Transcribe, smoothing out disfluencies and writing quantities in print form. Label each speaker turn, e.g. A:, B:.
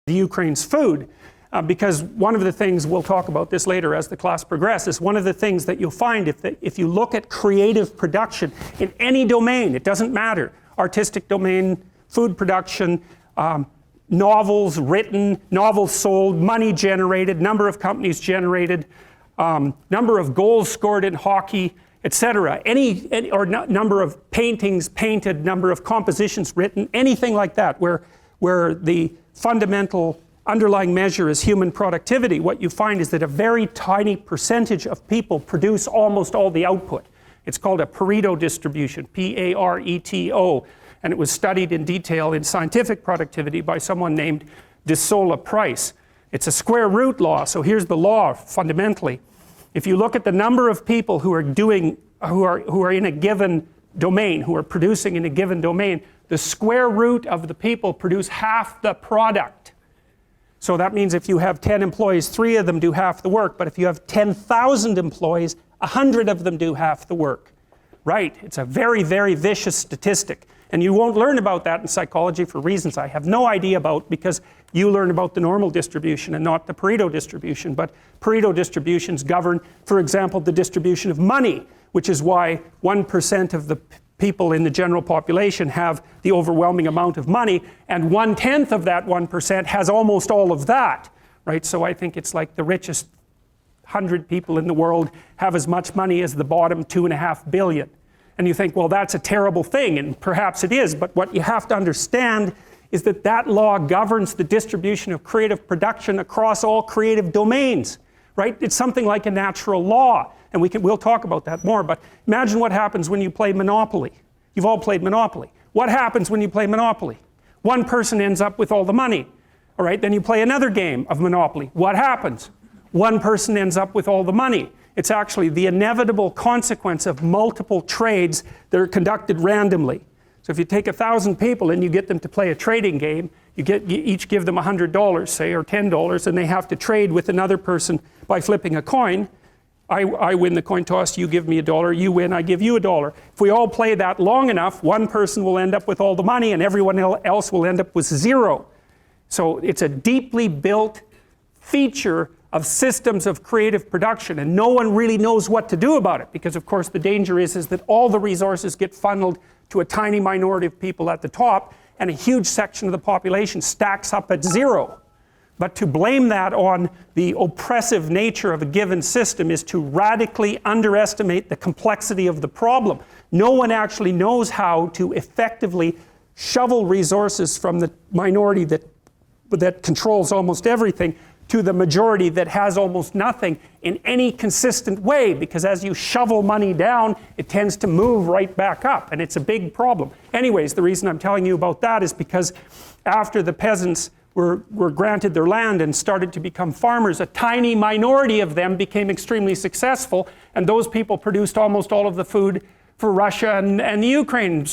A: the Ukraine's food. Because one of the things, we'll talk about this later as the class progresses, one of the things that you'll find if you look at creative production in any domain, it doesn't matter, artistic domain, food production, novels written, novels sold, money generated, number of companies generated, number of goals scored in hockey, etc. Number of paintings painted, number of compositions written, anything like that, where the fundamental underlying measure is human productivity, what you find is that a very tiny percentage of people produce almost all the output. It's called a Pareto distribution, P-A-R-E-T-O, and it was studied in detail in scientific productivity by someone named de Sola Price. It's a square root law, so here's the law fundamentally. If you look at the number of people who are in a given domain, who are producing in a given domain, the square root of the people produce half the product. So that means if you have 10 employees, 3 of them do half the work, but if you have 10,000 employees, 100 of them do half the work. Right? It's a very, very vicious statistic. And you won't learn about that in psychology for reasons I have no idea about, because you learn about the normal distribution and not the Pareto distribution. But Pareto distributions govern, for example, the distribution of money, which is why 1% of the people in the general population have the overwhelming amount of money, and 1/10 of that 1% has almost all of that, right? So I think it's like the richest 100 people in the world have as much money as the bottom 2.5 billion. And you think, well, that's a terrible thing, and perhaps it is, but what you have to understand is that that law governs the distribution of creative production across all creative domains, right? It's something like a natural law. And we'll talk about that more, but imagine what happens when you play Monopoly. You've all played Monopoly. What happens when you play Monopoly? One person ends up with all the money. All right, then you play another game of Monopoly. What happens? One person ends up with all the money. It's actually the inevitable consequence of multiple trades that are conducted randomly. So if you take 1,000 people and you get them to play a trading game, you each give them $100, say, or $10, and they have to trade with another person by flipping a coin. I win the coin toss, you give me $1, you win, I give you $1. If we all play that long enough, one person will end up with all the money and everyone else will end up with 0. So it's a deeply built feature of systems of creative production, and no one really knows what to do about it, because of course the danger is that all the resources get funneled to a tiny minority of people at the top, and a huge section of the population stacks up at 0. But to blame that on the oppressive nature of a given system is to radically underestimate the complexity of the problem. No one actually knows how to effectively shovel resources from the minority that controls almost everything to the majority that has almost nothing in any consistent way, because as you shovel money down, it tends to move right back up, and it's a big problem. Anyways, the reason I'm telling you about that is because after the peasants were granted their land and started to become farmers, a tiny minority of them became extremely successful, and those people produced almost all of the food for Russia and the Ukraine.